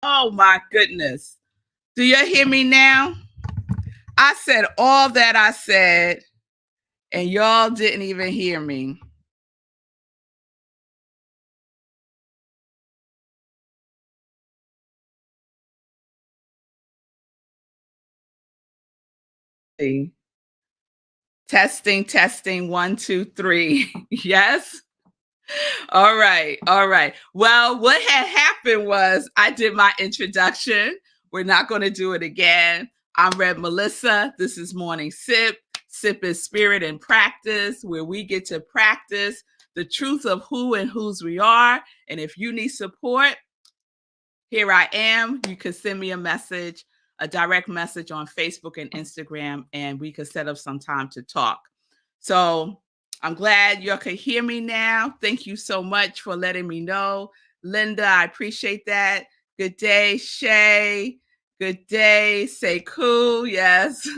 Oh my goodness. Do you hear me now? I said all that I said, and y'all didn't even hear me. Testing, testing, one, two, three. Yes. All right. All right. Well, what had happened was I did my introduction. We're not going to do it again. I'm Rev Melissa. This is Morning Sip. Sip is spirit and practice, where we get to practice the truth of who and whose we are. And if you need support, here I am. You can send me a message, a direct message on Facebook and Instagram, and we could set up some time to talk. So I'm glad you can hear me now. Thank you so much for letting me know. Linda, I appreciate that. Good day, Shay. Good day, say cool. Yes.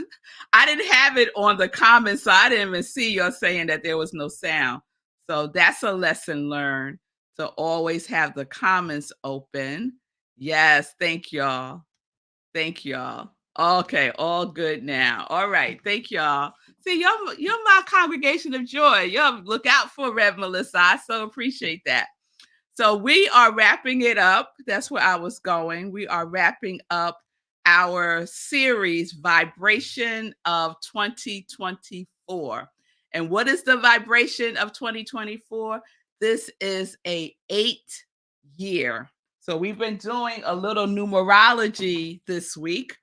I didn't have it on the comments, so I didn't even see you saying that there was no sound. So that's a lesson learned to always have the comments open. Yes, thank y'all. Thank y'all. Okay, all good now. All right, thank y'all. See, you're my congregation of joy. Y'all look out for Rev Melissa. I so appreciate that. So we are wrapping it up. That's where I was going. We are wrapping up our series, Vibration of 2024. And what is the vibration of 2024? This is a 8-year. So we've been doing a little numerology this week.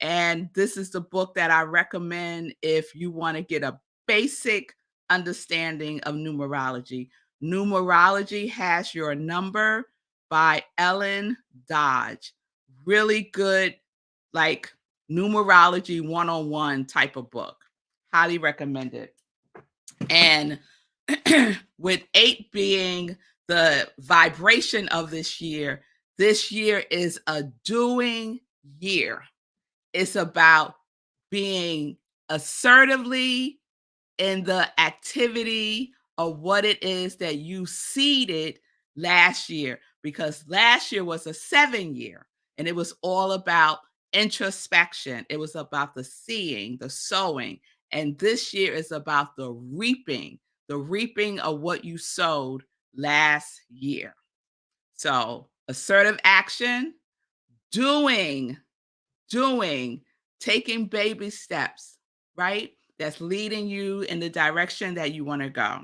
And this is the book that I recommend if you want to get a basic understanding of numerology. Numerology Has Your Number by Ellen Dodge. Really good, like numerology one-on-one type of book. Highly recommend it. And with 8 being the vibration of this year is a doing year. It's about being assertively in the activity of what it is that you seeded last year, because last year was a 7-year and it was all about introspection. It was about the seeing, the sowing. And this year is about the reaping of what you sowed last year. So assertive action, doing, taking baby steps, right? That's leading you in the direction that you want to go.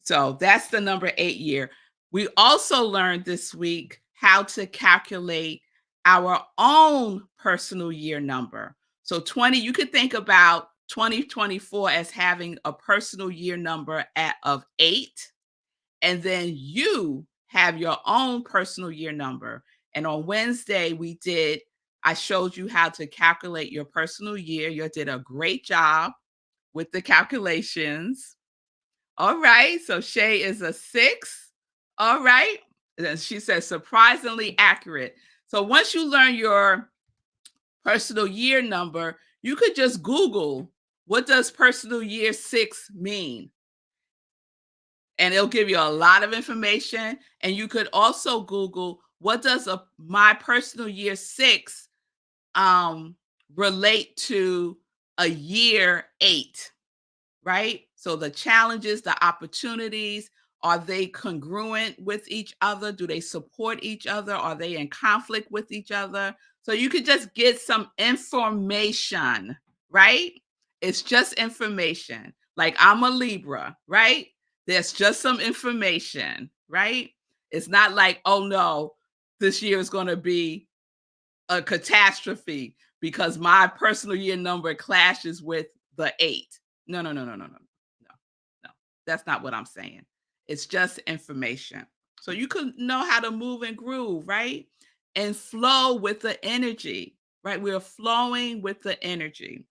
So that's the number 8 year. We also learned this week how to calculate our own personal year number. So 20, you could think about 2024 as having a personal year number of 8, and then you have your own personal year number. And on Wednesday, I showed you how to calculate your personal year. You did a great job with the calculations. All right. So Shay is a 6. All right. And she says surprisingly accurate. So once you learn your personal year number, you could just Google, what does personal year 6 mean? And it'll give you a lot of information. And you could also Google, what does my personal year 6 relate to a year 8, right? So the challenges, the opportunities, are they congruent with each other? Do they support each other? Are they in conflict with each other? So you could just get some information, right? It's just information. Like I'm a Libra, right? There's just some information, right? It's not like, oh no, this year is going to be a catastrophe because my personal year number clashes with the 8. No, no, no, no, no, no, no, no. That's not what I'm saying. It's just information. So you can know how to move and groove, right? And flow with the energy, right? We're flowing with the energy.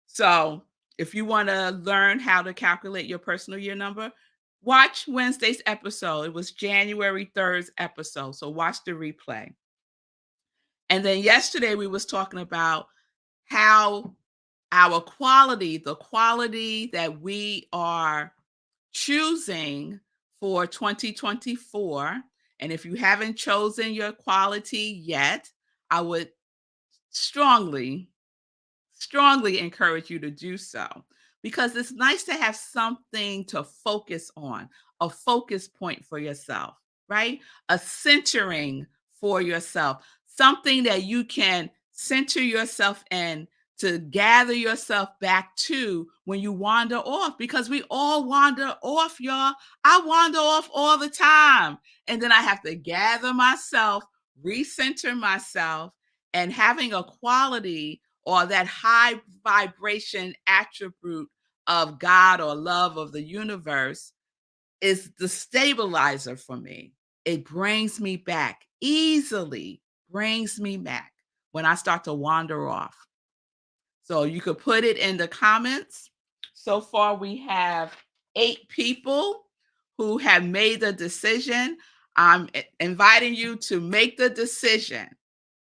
So if you want to learn how to calculate your personal year number, watch Wednesday's episode. It was January 3rd's episode. So watch the replay. And then yesterday we was talking about how our quality, the quality that we are choosing for 2024, And if you haven't chosen your quality yet, I would strongly, strongly encourage you to do so because it's nice to have something to focus on, a focus point for yourself, right? A centering for yourself, something that you can center yourself in to gather yourself back to when you wander off because we all wander off, y'all. I wander off all the time. And then I have to gather myself, recenter myself, and having a quality or that high vibration attribute of God or love of the universe is the stabilizer for me. It brings me back easily, brings me back when I start to wander off. So you could put it in the comments. So far, we have 8 people who have made the decision. I'm inviting you to make the decision.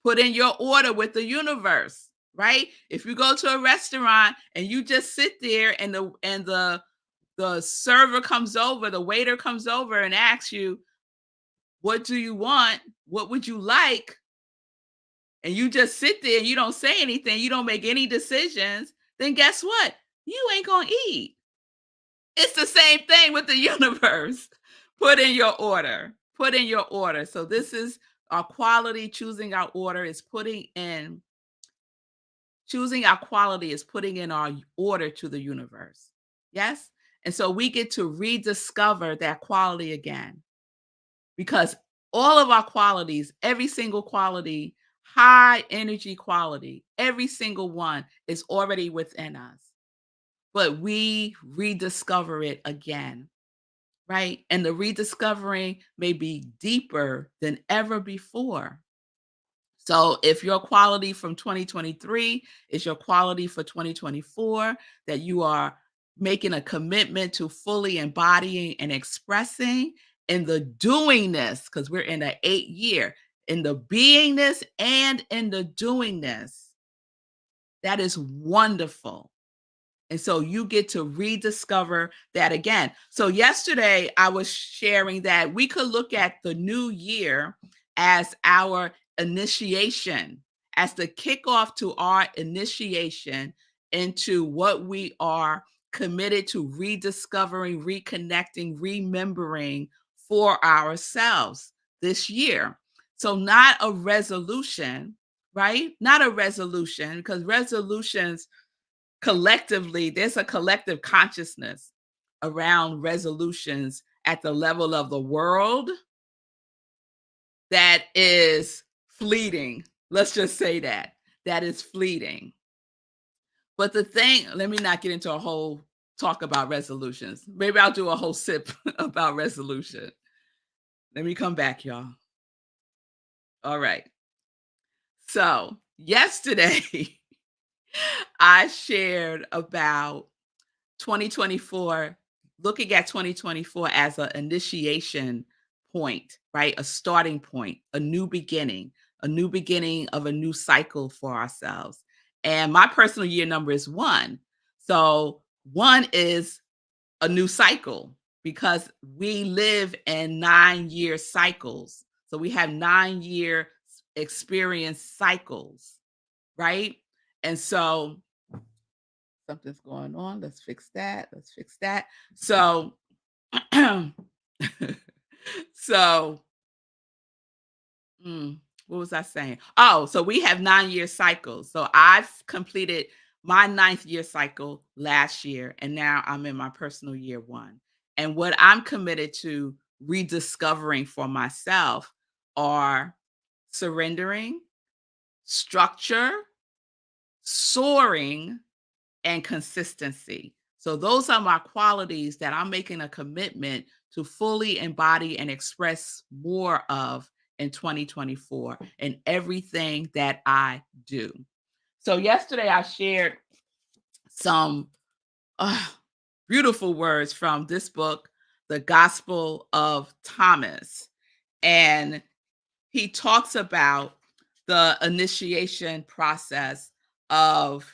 Put in your order with the universe, right? If you go to a restaurant and you just sit there and the server comes over, the waiter comes over and asks you, "What do you want? What would you like?" And you just sit there and you don't say anything, you don't make any decisions, then guess what? You ain't going to eat. It's the same thing with the universe. Put in your order. Put in your order. So this is our quality. Choosing our order is putting in choosing our quality is putting in our order to the universe. Yes? And so we get to rediscover that quality again because all of our qualities, every single quality, high energy quality, every single one is already within us. But we rediscover it again, right? And the rediscovering may be deeper than ever before. So if your quality from 2023 is your quality for 2024, that you are making a commitment to fully embodying and expressing in the doingness, because we're in the 8th year, in the beingness and in the doingness, that is wonderful. And so you get to rediscover that again. So yesterday I was sharing that we could look at the new year as our initiation, as the kickoff to our initiation into what we are committed to rediscovering, reconnecting, remembering for ourselves this year. So not a resolution, right? Not a resolution because resolutions collectively, there's a collective consciousness around resolutions at the level of the world that is fleeting. Let's just say that. That is fleeting. But the thing, let me not get into a whole talk about resolutions. Maybe I'll do a whole sip about resolution. Let me come back, y'all. All right. So, yesterday, I shared about 2024, looking at 2024 as an initiation point, right? A starting point, a new beginning of a new cycle for ourselves. And my personal year number is 1. So 1 is a new cycle because we live in 9-year cycles. So we have 9-year experience cycles, right? And so something's going on. Let's fix that. Let's fix that. So, so, what was I saying? Oh, so we have 9-year cycles. So I've completed my 9th-year cycle last year, and now I'm in my personal year 1. And what I'm committed to rediscovering for myself are surrendering, structure, soaring, and consistency. So those are my qualities that I'm making a commitment to fully embody and express more of in 2024 in everything that I do. So yesterday I shared some uh, beautiful words from this book, The Gospel of Thomas. And he talks about the initiation process of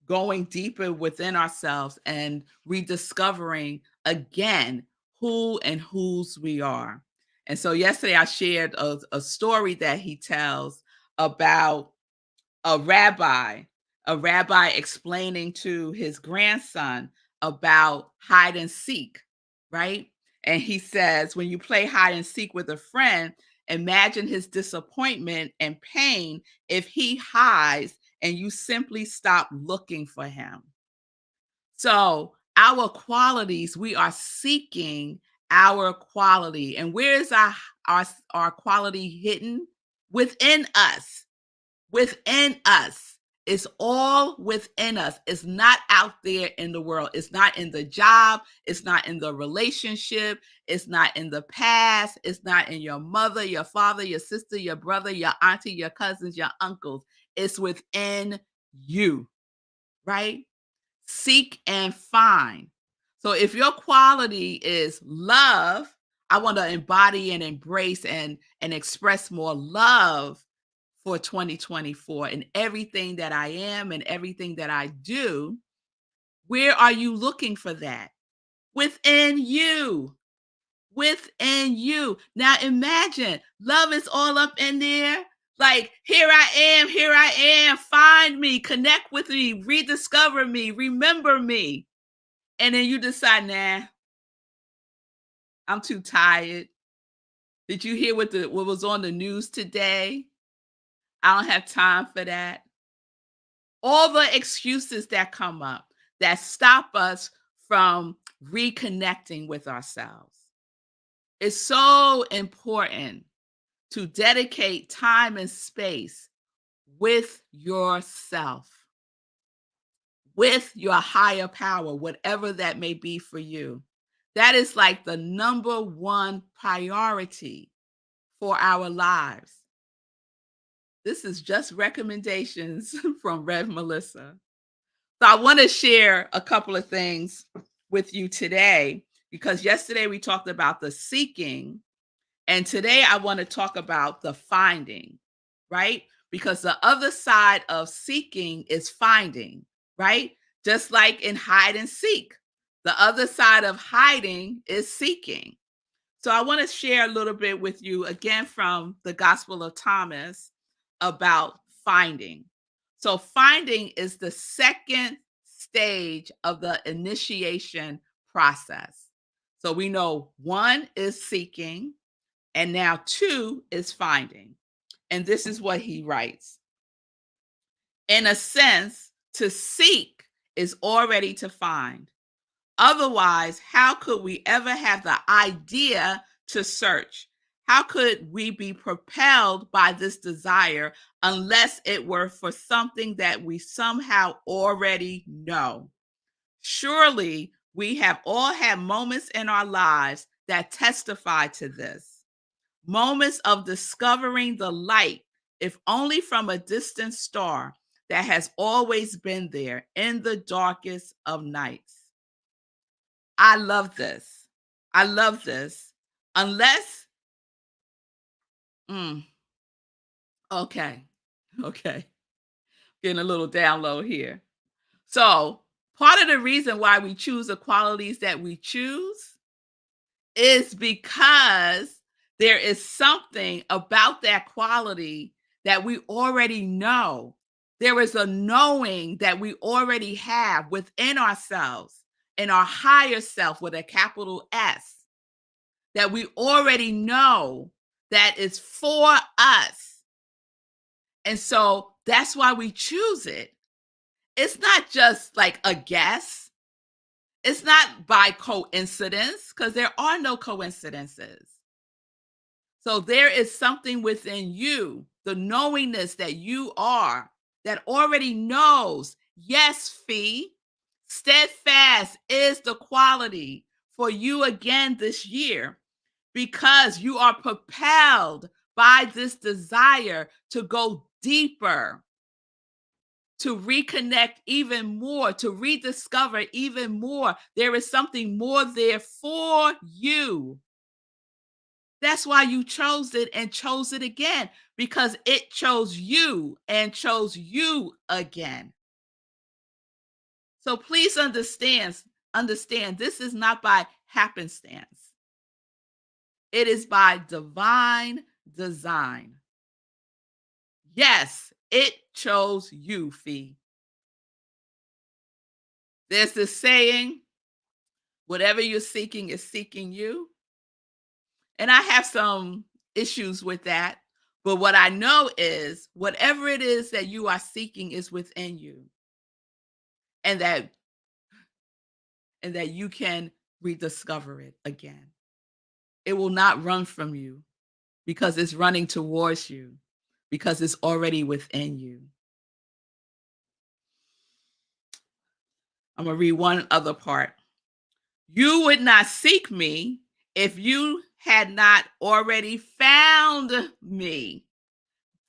going deeper within ourselves and rediscovering again who and whose we are. And so yesterday I shared a story that he tells about a rabbi, a rabbi explaining to his grandson about hide and seek, right? And he says, when you play hide and seek with a friend, imagine his disappointment and pain if he hides and you simply stop looking for him. So, our qualities, we are seeking our quality. And where is our quality hidden? Within us. Within us. It's all within us. It's not out there in the world. It's not in the job. It's not in the relationship. It's not in the past. It's not in your mother, your father, your sister, your brother, your auntie, your cousins, your uncles. It's within you, right? Seek and find. So if your quality is love, I want to embody and embrace and express more love for 2024 in everything that I am and everything that I do. Where are you looking for that? Within you. Within you. Now imagine love is all up in there. Like, here I am, find me, connect with me, rediscover me, remember me. And then you decide, nah, I'm too tired. Did you hear what was on the news today? I don't have time for that. All the excuses that come up that stop us from reconnecting with ourselves. It's so important to dedicate time and space with yourself, with your higher power, whatever that may be for you. That is like the number one priority for our lives. This is just recommendations from Rev Melissa. So I want to share a couple of things with you today because yesterday we talked about the seeking, and today I want to talk about the finding, right? Because the other side of seeking is finding, right? Just like in hide and seek, the other side of hiding is seeking. So I want to share a little bit with you again from the Gospel of Thomas about finding. So finding is the second stage of the initiation process. So we know one is seeking, and now two is finding. And this is what he writes. In a sense, to seek is already to find. Otherwise, how could we ever have the idea to search? How could we be propelled by this desire unless it were for something that we somehow already know? Surely we have all had moments in our lives that testify to this. Moments of discovering the light, if only from a distant star that has always been there in the darkest of nights. I love this. I love this. Unless, mm, okay, okay, getting a little download here. So, part of the reason why we choose the qualities that we choose is because there is something about that quality that we already know. There is a knowing that we already have within ourselves, in our higher self with a capital S, that we already know that is for us. And so that's why we choose it. It's not just like a guess. It's not by coincidence because there are no coincidences. So there is something within you, the knowingness that you are, that already knows, yes, Fee, steadfast is the quality for you again this year because you are propelled by this desire to go deeper, to reconnect even more, to rediscover even more. There is something more there for you. That's why you chose it and chose it again, because it chose you and chose you again. So please understand this is not by happenstance. It is by divine design. Yes, it chose you, Fee. There's this saying, whatever you're seeking is seeking you. And I have some issues with that. But what I know is whatever it is that you are seeking is within you, and that you can rediscover it again. It will not run from you because it's running towards you, because it's already within you. I'm going to read one other part. You would not seek me if you had not already found me.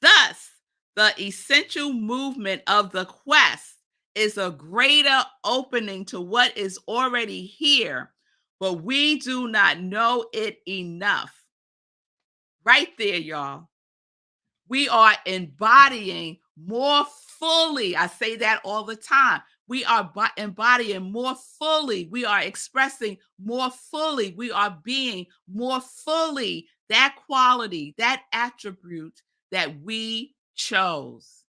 Thus, the essential movement of the quest is a greater opening to what is already here, but we do not know it enough. Right there, y'all. We are embodying more fully. I say that all the time. We are embodying more fully. We are expressing more fully. We are being more fully that quality, that attribute that we chose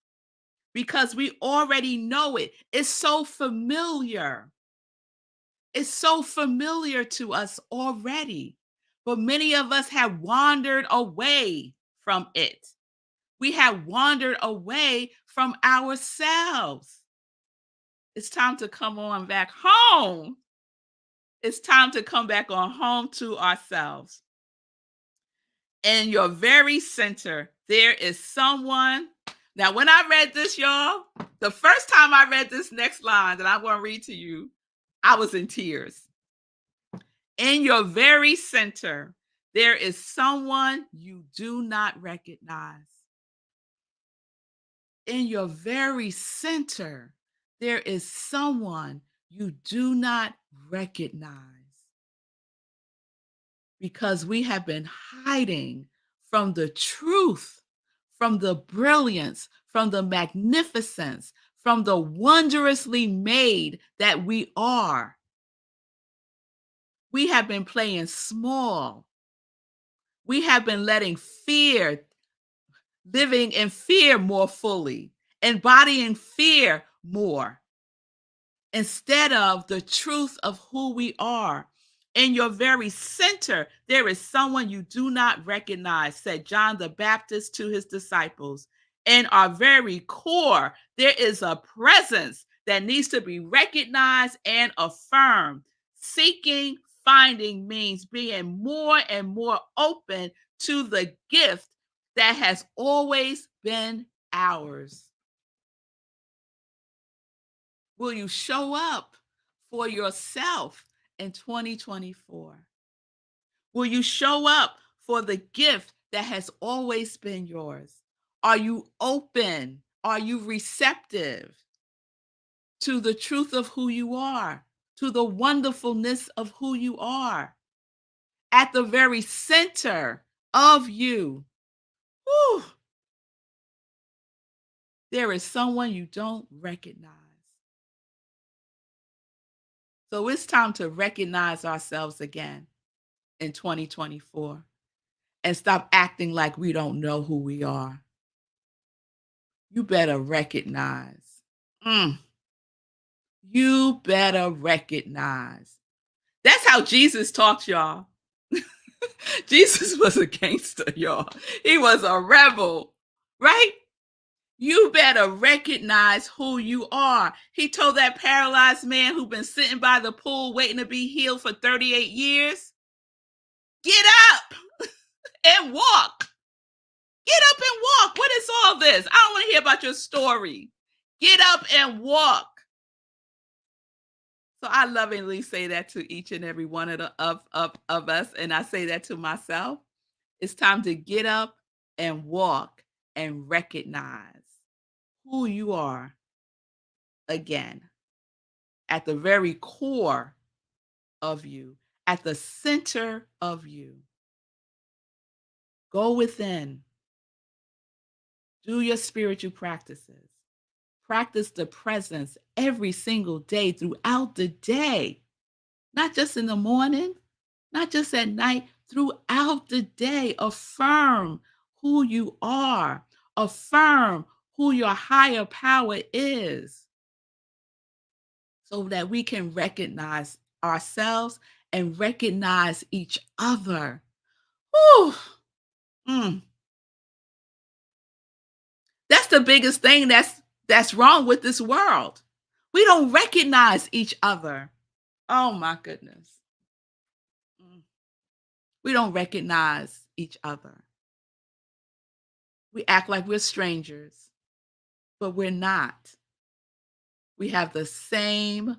because we already know it. It's so familiar. It's so familiar to us already. But many of us have wandered away from it. We have wandered away from ourselves. It's time to come on back home. It's time to come back on home to ourselves. In your very center, there is someone. Now, when I read this, y'all, the first time I read this next line that I'm going to read to you, I was in tears. In your very center, there is someone you do not recognize. In your very center, there is someone you do not recognize because we have been hiding from the truth, from the brilliance, from the magnificence, from the wondrously made that we are. We have been playing small. We have been letting fear, living in fear more fully, embodying fear more instead of the truth of who we are. In your very center, there is someone you do not recognize, said John the Baptist to his disciples. In our very core, there is a presence that needs to be recognized and affirmed. Seeking, finding means being more and more open to the gift that has always been ours. Will you show up for yourself in 2024? Will you show up for the gift that has always been yours? Are you open? Are you receptive to the truth of who you are, to the wonderfulness of who you are? At the very center of you, whew, there is someone you don't recognize. So it's time to recognize ourselves again in 2024 and stop acting like we don't know who we are. You better recognize. You better recognize. That's how Jesus talked, y'all. Jesus was a gangster, y'all. He was a rebel, right? You better recognize who you are. He told that paralyzed man who'd been sitting by the pool waiting to be healed for 38 years, get up and walk. Get up and walk. What is all this? I don't want to hear about your story. Get up and walk. So I lovingly say that to each and every one of us. And I say that to myself. It's time to get up and walk and recognize who you are again at the very core of you, at the center of you. Go within. Do your spiritual practices. Practice the presence every single day throughout the day, not just in the morning, not just at night, throughout the day. Affirm who you are, affirm who your higher power is, so that we can recognize ourselves and recognize each other. Whew. Mm. That's the biggest thing that's wrong with this world. We don't recognize each other. Oh my goodness. Mm. We don't recognize each other. We act like we're strangers, but we're not. We have the same,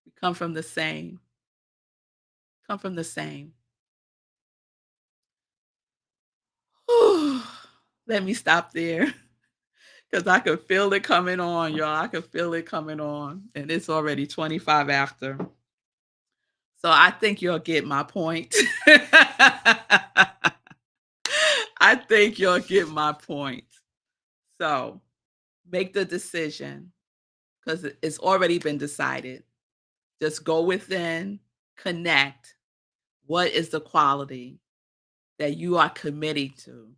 we come from the same, come from the same. Whew. Let me stop there because I could feel it coming on, y'all. I could feel it coming on, and it's already 25 after. So I think you'll get my point. I think you'll get my point. So make the decision because it's already been decided. Just go within, connect. What is the quality that you are committing to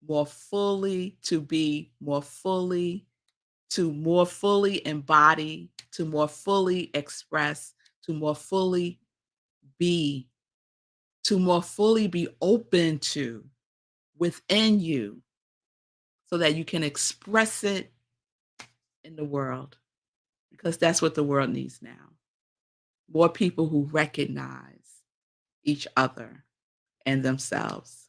more fully, to be more fully, to more fully embody, to more fully express, to more fully be, to more fully be open to within you so that you can express it in the world? Because that's what the world needs now. More people who recognize each other and themselves.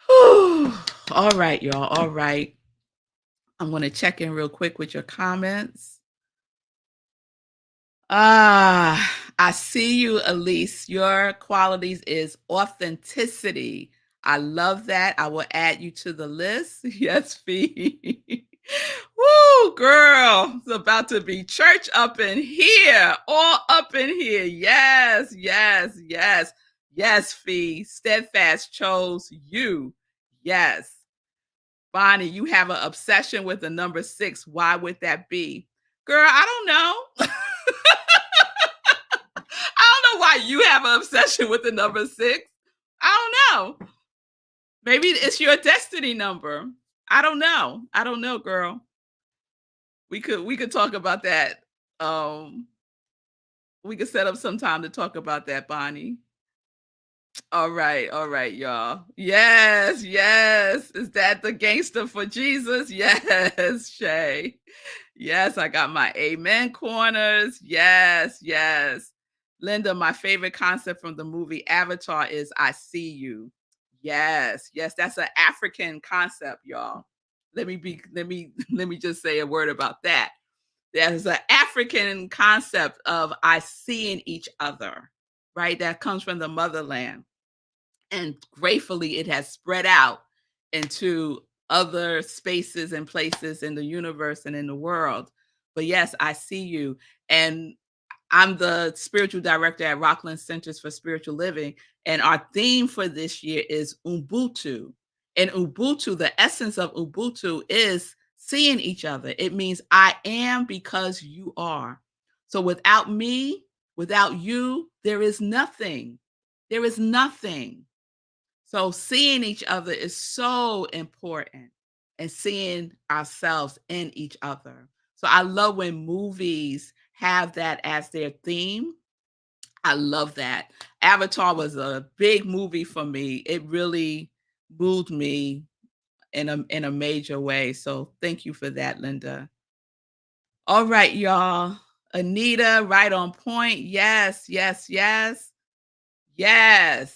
Whew. All right, y'all. All right. I'm going to check in real quick with your comments. I see you, Elise. Your qualities is authenticity. I love that. I will add you to the list. Yes, Fee. Woo, girl. It's about to be church up in here. All up in here. Yes, yes, yes. Yes, Fee. Steadfast chose you. Yes. Bonnie, you have an obsession with the number 6. Why would that be? Girl, I don't know. I don't know why you have an obsession with the number 6. I don't know. Maybe it's your destiny number. I don't know. I don't know, girl. We could talk about that. Um, we could set up some time to talk about that, Bonnie. All right, y'all. Yes, yes. Is that the gangster for Jesus? Yes, Shay. Yes, I got my amen corners. Yes, yes. Linda, my favorite concept from the movie Avatar is I see you. Yes, yes, that's an African concept, y'all. Let me just say a word about that. There's an African concept of I seeing each other, right? That comes from the motherland. And gratefully, it has spread out into other spaces and places in the universe and in the world. But yes, I see you. And I'm the spiritual director at Rockland Centers for Spiritual Living. And our theme for this year is Ubuntu. And Ubuntu, the essence of Ubuntu is seeing each other. It means I am because you are. So without me, without you, there is nothing. There is nothing. So seeing each other is so important and seeing ourselves in each other. So I love when movies have that as their theme. I love that. Avatar was a big movie for me. It really moved me in a major way. So thank you for that, Linda. All right, y'all. Anita, right on point. Yes, yes, yes. Yes.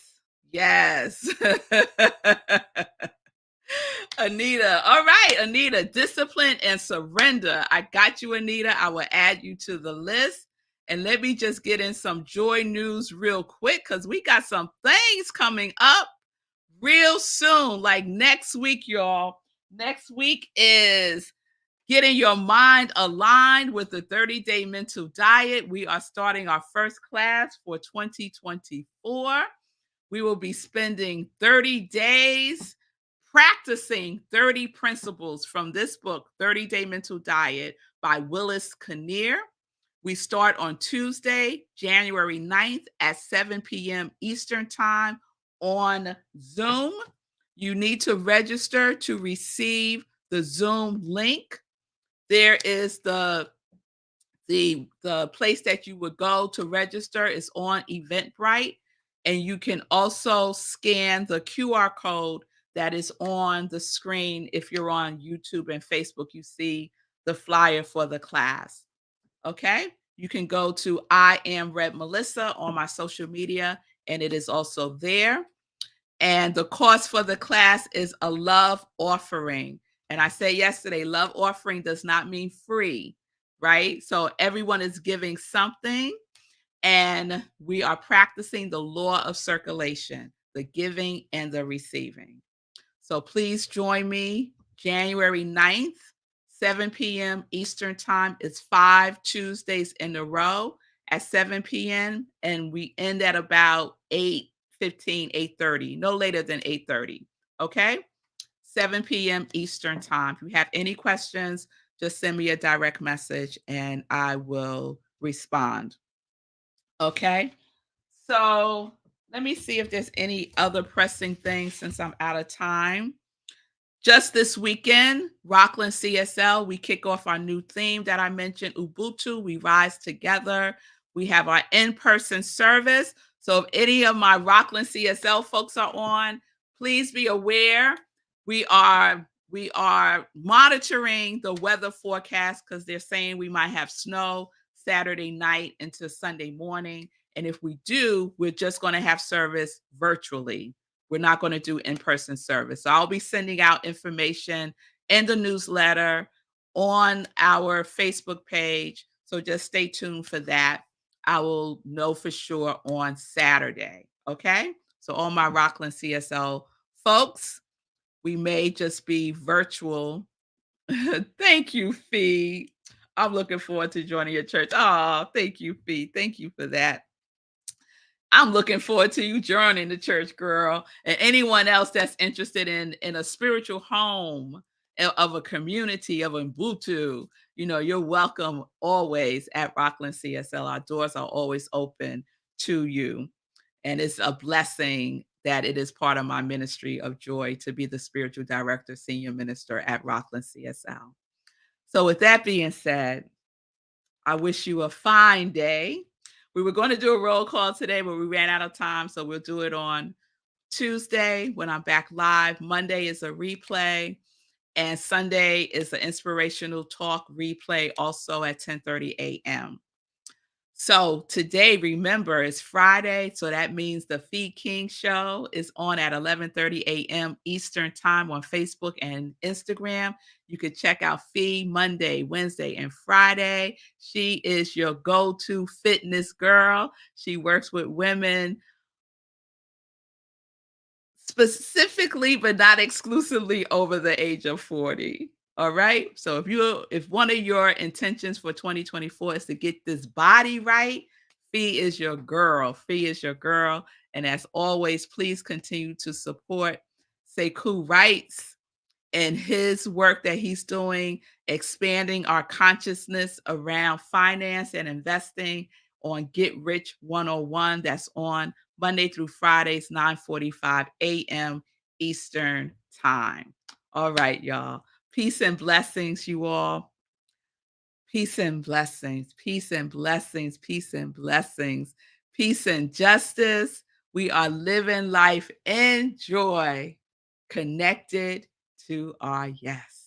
Yes. Anita. All right, Anita. Discipline and surrender. I got you, Anita. I will add you to the list. And let me just get in some joy news real quick because we got some things coming up real soon, like next week, y'all. Next week is getting your mind aligned with the 30-day mental diet. We are starting our first class for 2024. We will be spending 30 days practicing 30 principles from this book, 30-Day Mental Diet by Willis Kinnear. We start on Tuesday, January 9th at 7 p.m. Eastern Time on Zoom. You need to register to receive the Zoom link. There is the place that you would go to register is on Eventbrite, and you can also scan the QR code that is on the screen. If you're on YouTube and Facebook, you see the flyer for the class. Okay, you can go to I am Melissa on my social media, and it is also there. And the cost for the class is a love offering. And I said yesterday, love offering does not mean free, right? So everyone is giving something, and we are practicing the law of circulation, the giving and the receiving. So please join me January 9th, 7 p.m. Eastern Time. It's 5 Tuesdays in a row at 7 p.m. And we end at about 8:15, 8:30, no later than 8:30. Okay? 7 p.m. Eastern Time. If you have any questions, just send me a direct message and I will respond. Okay? So let me see if there's any other pressing things since I'm out of time. Just this weekend, Rockland CSL, we kick off our new theme that I mentioned, Ubuntu, we rise together. We have our in-person service. So if any of my Rockland CSL folks are on, please be aware. We are monitoring the weather forecast because they're saying we might have snow Saturday night into Sunday morning. And if we do, we're just going to have service virtually. We're not going to do in-person service. So I'll be sending out information in the newsletter on our Facebook page. So just stay tuned for that. I will know for sure on Saturday. Okay. So all my Rockland CSL folks, we may just be virtual. Thank you, Fee. I'm looking forward to joining your church. Oh, thank you, Fee. Thank you for that. I'm looking forward to you joining the church, girl. And anyone else that's interested in a spiritual home of a community of Ubuntu, you're welcome always at Rockland CSL. Our doors are always open to you. And it's a blessing that it is part of my ministry of joy to be the spiritual director, senior minister at Rockland CSL. So with that being said, I wish you a fine day. We were going to do a roll call today, but we ran out of time. So we'll do it on Tuesday when I'm back live. Monday is a replay. And Sunday is an inspirational talk replay also at 10:30 a.m. So today, remember, it's Friday. So that means the Feed King Show is on at 11:30 a.m. Eastern Time on Facebook and Instagram. You could check out Fee Monday, Wednesday, and Friday. She is your go-to fitness girl. She works with women specifically, but not exclusively over the age of 40. All right. So if one of your intentions for 2024 is to get this body right, Fee is your girl. Fee is your girl. And as always, please continue to support Sekou Wrights and his work that he's doing, expanding our consciousness around finance and investing on Get Rich 101. That's on Monday through Fridays, 9:45 a.m. Eastern Time. All right, y'all. Peace and blessings, you all. Peace and blessings, peace and blessings, peace and blessings, peace and justice. We are living life in joy, connected to our yes.